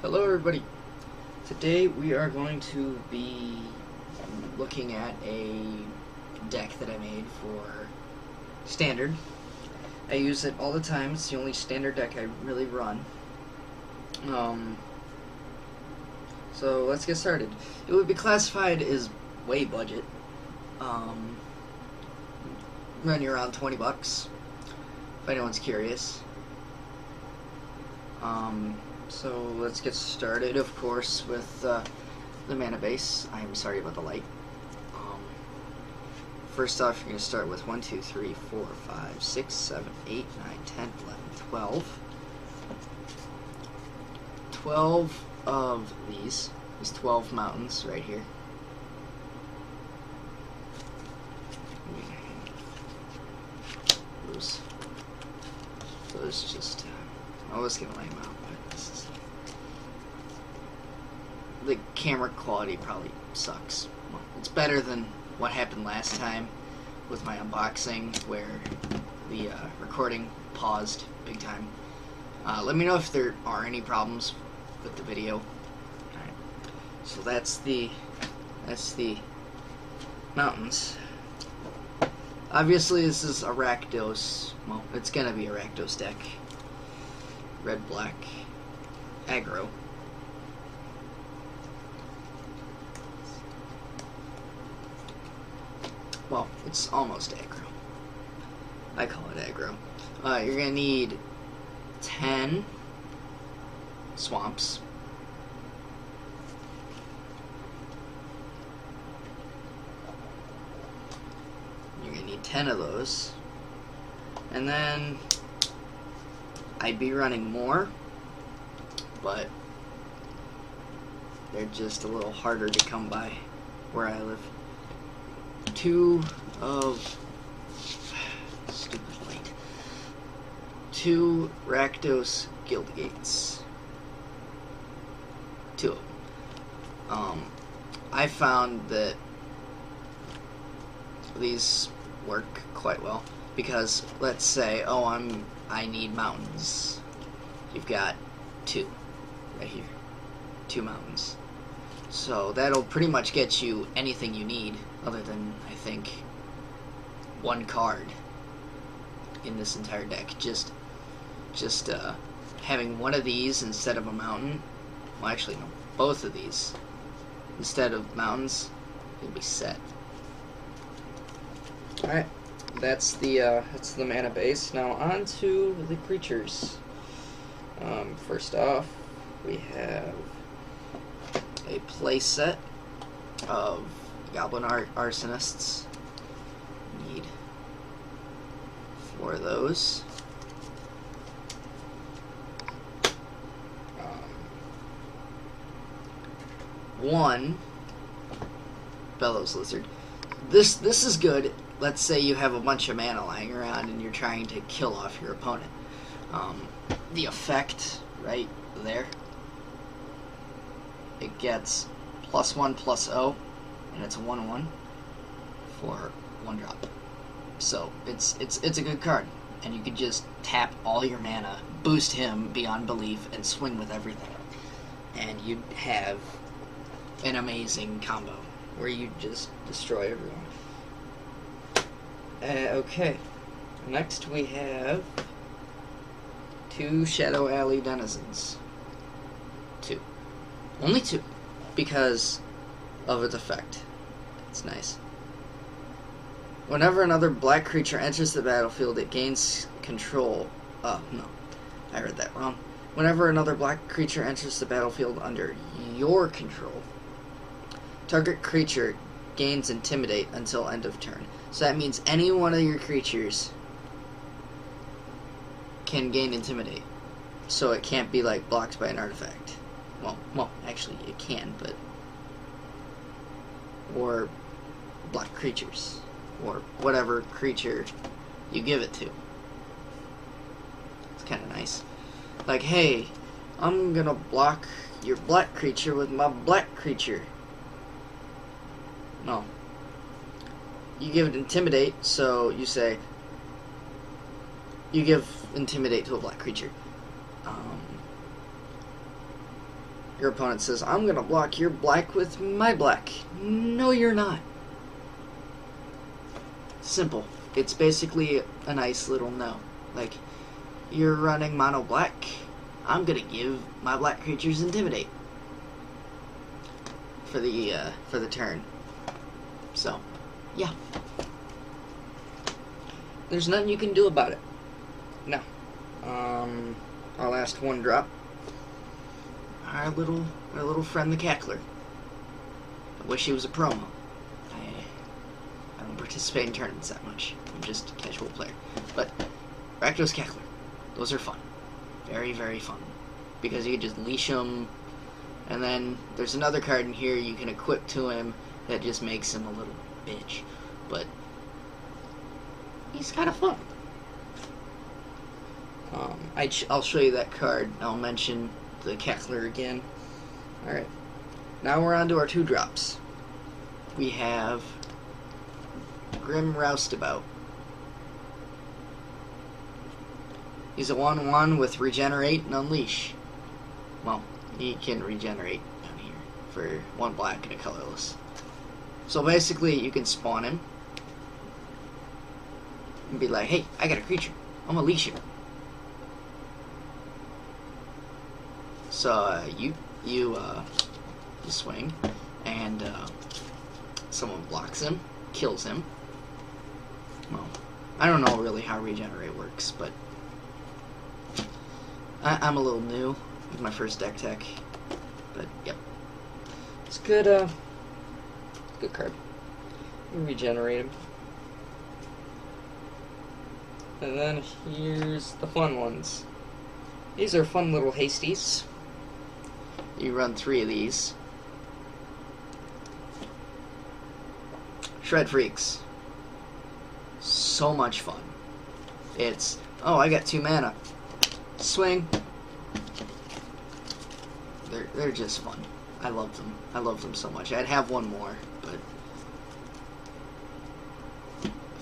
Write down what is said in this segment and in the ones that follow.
Hello everybody. Today we are going to be looking at a deck that I made for Standard. I use it all the time. It's the only Standard deck I really run. So let's get started. It would be classified as way budget. Running around 20 bucks, if anyone's curious. So let's get started, of course, with the mana base. I'm sorry about the light. First off, you're going to start with 1, 2, 3, 4, 5, 6, 7, 8, 9, 10, 11, 12. 12 of these. There's 12 mountains right here. Those just... I was going to lay them out, but this is... The camera quality probably sucks. Well, it's better than what happened last time with my unboxing, where the recording paused big time. Let me know if there are any problems with the video. Alright. So that's the mountains. Obviously this is a Rakdos. Well, it's gonna be a Rakdos deck. Red, black, aggro. Well, it's almost aggro. I call it aggro. You're gonna need 10 swamps. You're gonna need 10 of those. And then I'd be running more, but they're just a little harder to come by where I live. 2 of stupid light. 2 Rakdos guild gates. 2 of them. I found that these work quite well because let's say, I need mountains. You've got 2 right here. 2 mountains. So that'll pretty much get you anything you need, other than, I think, 1 card in this entire deck. Just having one of these instead of a mountain. Well, actually, no, both of these instead of mountains, you'll be set. Alright, that's the mana base. Now on to the creatures. First off, we have a play set of Goblin Arsonists. Need 4 of those. 1 Bellows Lizard. This is good. Let's say you have a bunch of mana lying around and you're trying to kill off your opponent. The effect right there, it gets +1/+0, and it's a 1/1 for 1 drop. So it's a good card, and you could just tap all your mana, boost him beyond belief, and swing with everything, and you'd have an amazing combo where you just destroy everyone. Okay, next we have 2 Shadow Alley Denizens. 2. Only 2, because of its effect. It's nice. Whenever another black creature enters the battlefield, it gains control. Oh, no. I read that wrong. Whenever another black creature enters the battlefield under your control, target creature gains Intimidate until end of turn. So that means any one of your creatures can gain Intimidate. So it can't be like blocked by an artifact. Well, actually it can, but... Or block creatures. Or whatever creature you give it to. It's kind of nice. Like, hey, I'm gonna block your black creature with my black creature. No. You give it Intimidate, so you say, you give Intimidate to a black creature. your opponent says, I'm going to block your black with my black. No, you're not. Simple. It's basically a nice little no. Like, you're running mono black. I'm going to give my black creatures Intimidate for the turn. So, yeah. There's nothing you can do about it. No. Our last one drop. Our little friend the Cackler. I wish he was a promo. I don't participate in tournaments that much. I'm just a casual player. But Rakdos Cackler, those are fun. Very, very fun. Because you can just leash them, and then there's another card in here you can equip to him that just makes him a little bitch. But he's kind of fun. I'll show you that card. I'll mention the Cackler again. Alright. Now we're on to our 2-drops. We have Grim Roustabout. He's a 1/1 with Regenerate and Unleash. Well, he can regenerate down here for 1 black and a colorless. So basically, you can spawn him and be like, hey, I got a creature. I'm gonna leash him. So you swing, and someone blocks him, kills him. Well, I don't know really how Regenerate works, but I'm a little new with my first deck tech. But yep, it's good. Good card. You regenerate him, and then here's the fun ones. These are fun little hasties. You run 3 of these. Shred Freaks. So much fun. It's, oh, I got 2 mana. Swing. They're just fun. I love them. I love them so much. I'd have one more, but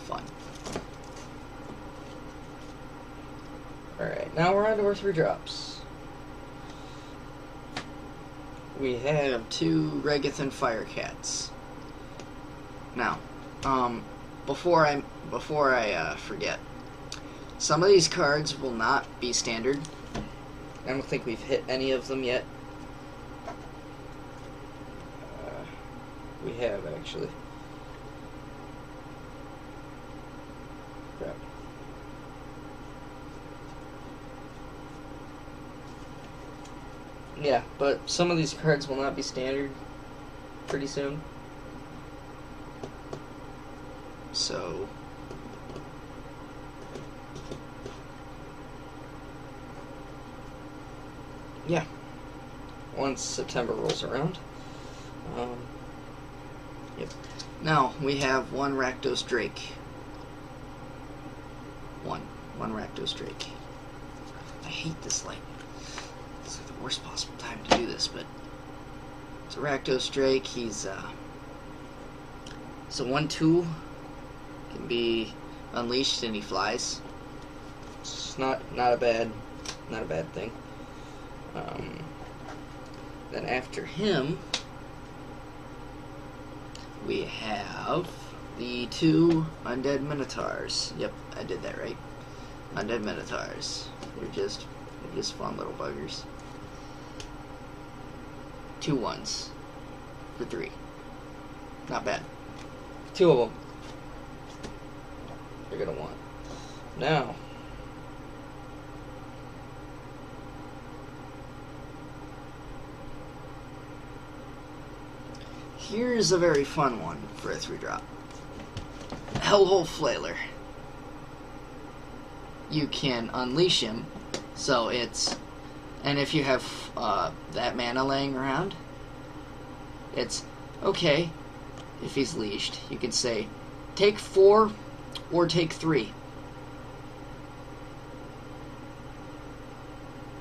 fun. Alright, now we're on to our 3 drops. We have 2 Regathan Firecats. Now, before I forget, some of these cards will not be standard. I don't think we've hit any of them yet. We have, actually. Crap. Yeah, but some of these cards will not be standard pretty soon. So yeah, once September rolls around. Yep. Now we have 1 Rakdos Drake. One Rakdos Drake. I hate this light. It's like the worst possible time to do this, but it's a Rakdos Drake. He's so 1/2 can be unleashed and he flies. It's not a bad thing. Then after him, we have the 2 Undead Minotaurs. Yep, I did that right. Undead Minotaurs. They're just fun little buggers. 2 1s for 3. Not bad. 2 of them you're gonna want. Now, here's a very fun one for a 3-drop. Hellhole Flailer. You can unleash him, so it's, and if you have that mana laying around, it's okay. If he's leashed, you can say, take 4 or take 3.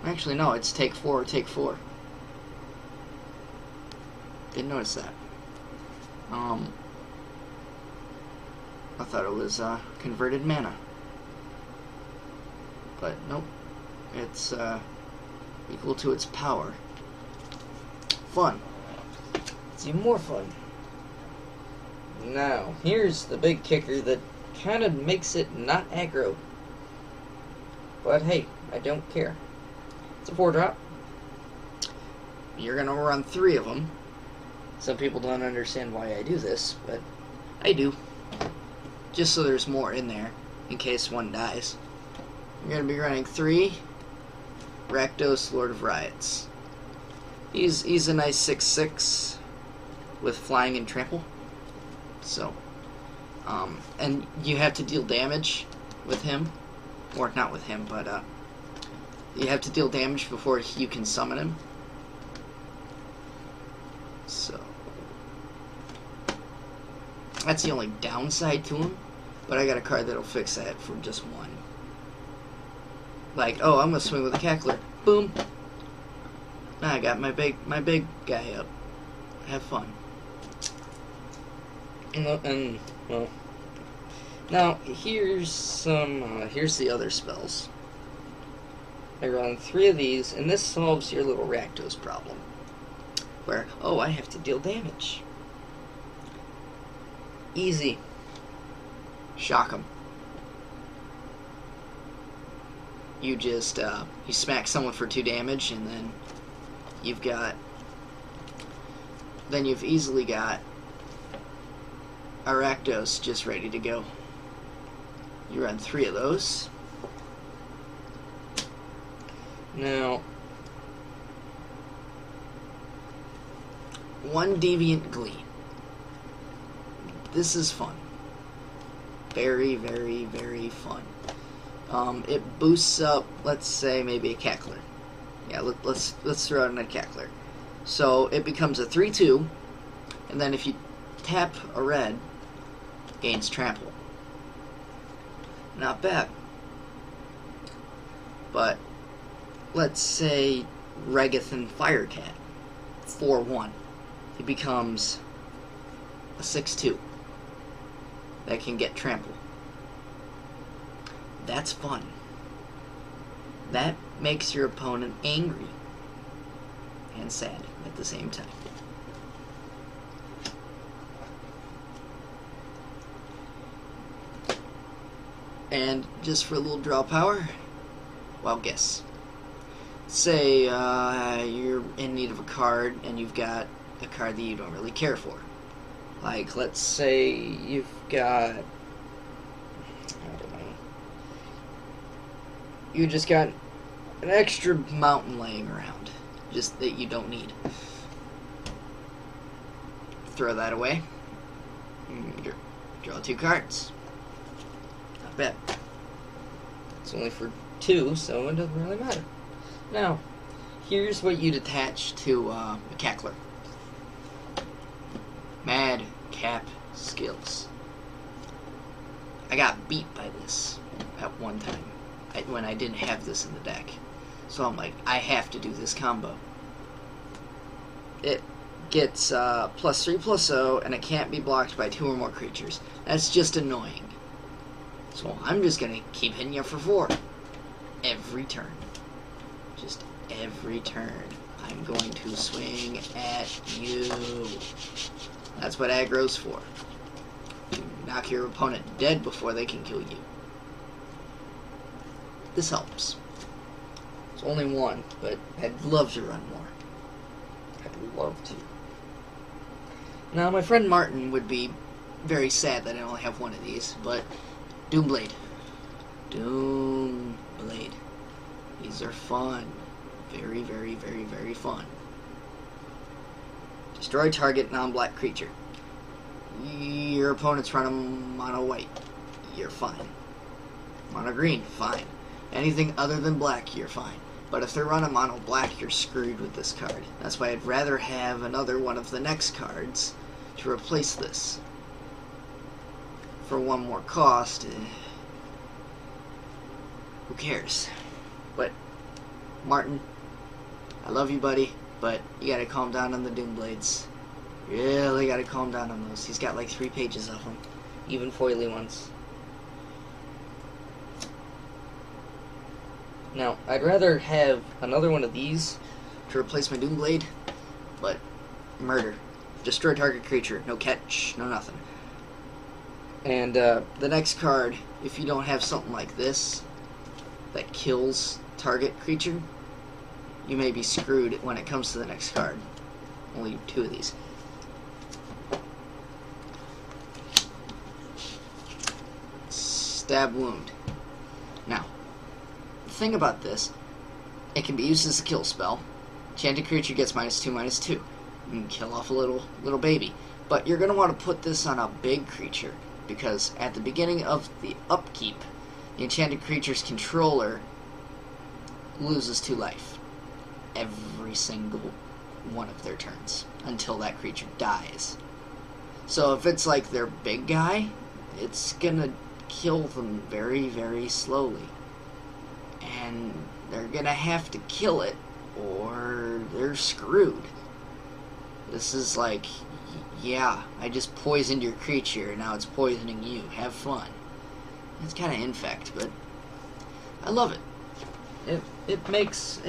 Actually, no, it's take 4 or take 4. Didn't notice that. I thought it was converted mana. But nope. It's equal to its power. fun. It's even more fun. Now, here's the big kicker that kind of makes it not aggro. But hey, I don't care. It's a 4-drop. You're going to run 3 of them. Some people don't understand why I do this, but I do. Just so there's more in there, in case one dies. You're going to be running 3 Rakdos, Lord of Riots. He's a nice 6/6 with flying and trample. So, and you have to deal damage with him. Or not with him, but you have to deal damage before you can summon him. So, that's the only downside to him. But I got a card that'll fix that for just 1. Like, oh, I'm gonna swing with a cackler. Boom. Now I got my big guy up. Have fun. And well, now here's some. Here's the other spells. I run 3 of these, and this solves your little Rakdos problem. Where, oh, I have to deal damage. Easy. Shock him. You just, you smack someone for 2 damage, and then you've easily got a Rakdos just ready to go. You run 3 of those. Now, 1 Deviant Glee. This is fun. Very, very, very fun. It boosts up, let's say, maybe a cackler. Yeah, let's throw in a cackler. So it becomes a 3/2, and then if you tap a red, gains trample. Not bad. But let's say Regathan Firecat, 4/1. It becomes a 6/2 that can get trample. That's fun. That makes your opponent angry and sad at the same time. And just for a little draw power, well, guess. Say you're in need of a card and you've got a card that you don't really care for. Like, let's say you've got, I don't know, you just got an extra mountain laying around, just that you don't need. Throw that away. Draw 2 cards. Not bad. It's only for 2, so it doesn't really matter. Now, here's what you'd attach to a cackler. Mad Cap Skills. I got beat by this at one time when I didn't have this in the deck. So I'm like, I have to do this combo. It gets +3/+0, and it can't be blocked by 2 or more creatures. That's just annoying. So I'm just going to keep hitting you for 4. Every turn. Just every turn. I'm going to swing at you. That's what aggro's for. To knock your opponent dead before they can kill you. This helps. It's only 1, but I'd love to run more. I'd love to. Now, my friend Martin would be very sad that I only have 1 of these, but Doomblade. Doomblade. These are fun. Very, very, very, very fun. Destroy target non-black creature. Your opponent's running mono white. You're fine. Mono green, fine. Anything other than black, you're fine. But if they're running mono black, you're screwed with this card. That's why I'd rather have another one of the next cards to replace this. For 1 more cost, who cares? But, Martin, I love you, buddy, but you gotta calm down on the Doomblades. Really gotta calm down on those. He's got like 3 pages of them, even foily ones. Now, I'd rather have another one of these to replace my Doomblade but murder. Destroy target creature. No catch, no nothing. And the next card, if you don't have something like this that kills target creature, you may be screwed when it comes to the next card. Only 2 of these. Stab Wound. Now, the thing about this, it can be used as a kill spell. Enchanted creature gets -2/-2. You can kill off a little baby. But you're going to want to put this on a big creature, because at the beginning of the upkeep, the enchanted creature's controller loses 2 life every single one of their turns until that creature dies. So if it's like their big guy, it's gonna kill them very, very slowly, and they're gonna have to kill it or they're screwed. This is like, yeah, I just poisoned your creature and now it's poisoning you. Have fun. It's kind of infect, but I love it. It makes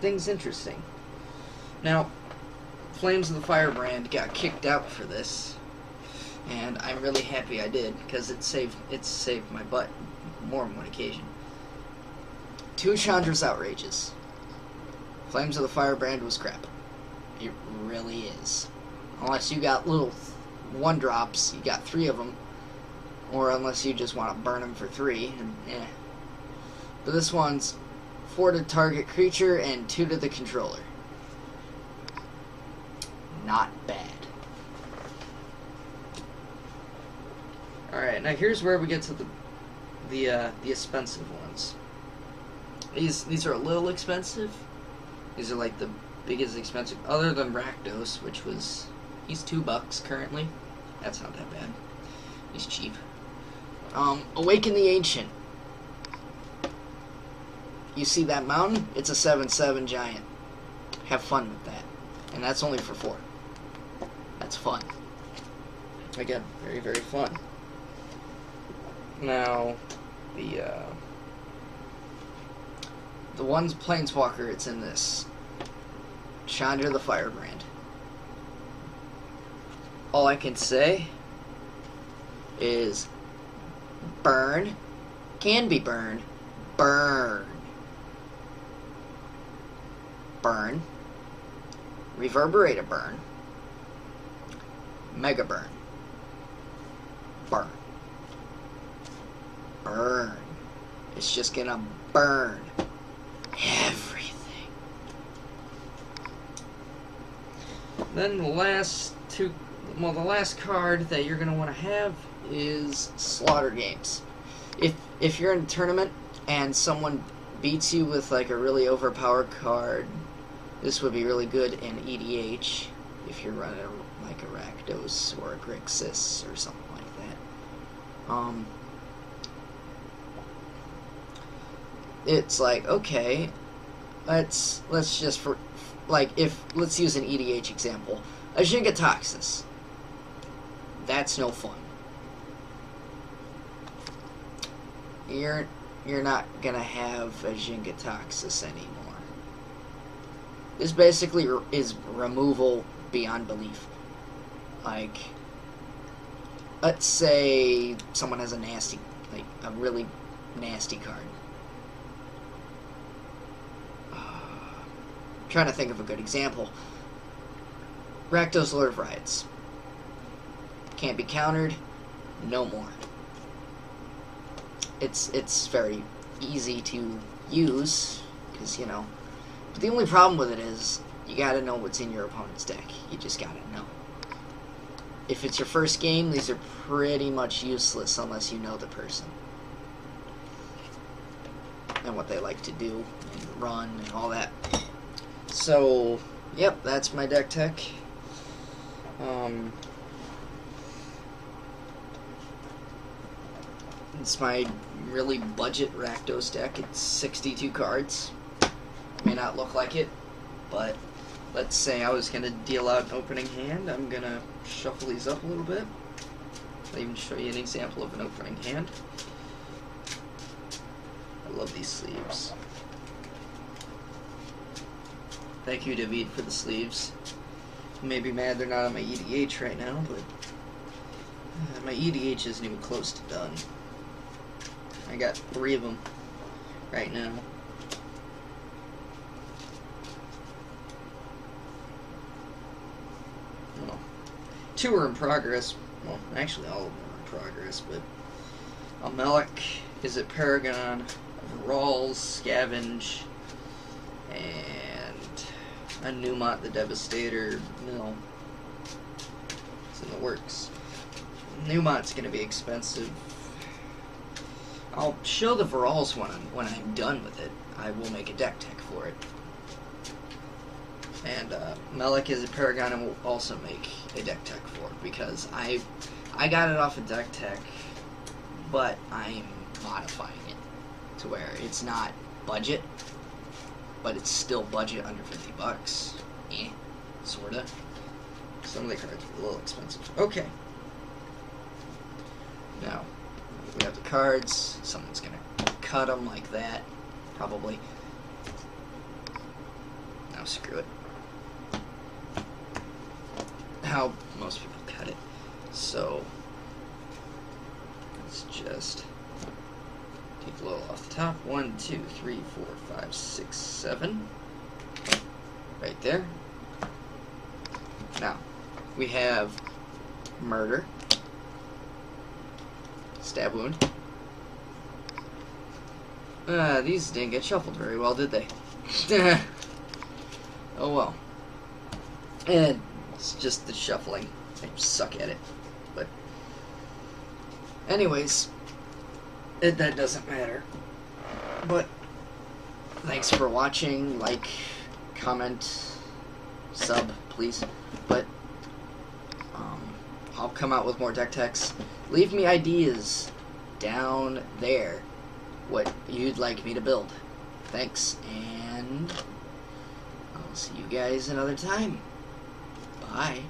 things interesting. Now, Flames of the Firebrand got kicked out for this, and I'm really happy I did, because it saved my butt more than one occasion. 2 Chandra's Outrages. Flames of the Firebrand was crap. It really is. Unless you got little 1-drops, you got 3 of them, or unless you just want to burn them for 3, and eh. But this one's 4 to target creature and 2 to the controller. Not bad. Alright, now here's where we get to the expensive ones. These are a little expensive. These are like the biggest expensive, other than Rakdos, which was, he's $2 currently. That's not that bad. He's cheap. Awaken the Ancient. You see that mountain? It's a 7/7 giant. Have fun with that. And that's only for 4. That's fun. Again, very, very fun. Now, the one's Planeswalker, it's in this. Chandra the Firebrand. All I can say is burn, can be burned, burn. Burn, reverberate a burn, mega burn, burn, burn. It's just gonna burn everything. Then the last the last card that you're gonna want to have is Slaughter Games. If you're in a tournament and someone beats you with like a really overpowered card, this would be really good in EDH if you're running like a Rakdos or a Grixis or something like that. It's like, okay, let's just let's use an EDH example. A Jingatoxis. That's no fun. You're not gonna have a Jingatoxis anymore. This basically is removal beyond belief. Like, let's say someone has a really nasty card. Trying to think of a good example. Rakdos, Lord of Riots. Can't be countered. No more. It's very easy to use, because, you know. But the only problem with it is, you gotta know what's in your opponent's deck. You just gotta know. If it's your first game, these are pretty much useless unless you know the person. And what they like to do, and run, and all that. So, yep, that's my deck tech. It's my really budget Rakdos deck. It's 62 cards. May not look like it, but let's say I was going to deal out an opening hand. I'm going to shuffle these up a little bit. I'll even show you an example of an opening hand. I love these sleeves. Thank you, David, for the sleeves. Maybe mad they're not on my EDH right now, but my EDH isn't even close to done. I got 3 of them right now. Well, 2 are in progress. Well, actually all of them are in progress, but a Melic, is it Paragon, Rawls, Scavenge, and a Newmont the Devastator mill. It's in the works. Newmont's going to be expensive. I'll show the Varals when I'm done with it. I will make a deck tech for it. And Melic is a Paragon and will also make a deck tech for it because I got it off of deck tech, but I'm modifying it to where it's not budget, but it's still budget under 50 bucks. Sorta. Some of the cards are a little expensive. Okay. Now, we have the cards. Someone's gonna cut them like that, probably. Now, screw it. How most people cut it. So, let's just take a little off the top. 1, 2, 3, 4, 5, 6, 7. Right there. Now, we have Murder. Stab Wound. These didn't get shuffled very well, did they? Oh well. And it's just the shuffling. I suck at it. But anyways, that doesn't matter. But thanks for watching. Like, comment, sub, please. But I'll come out with more deck techs. Leave me ideas down there what you'd like me to build. Thanks, and I'll see you guys another time. Bye.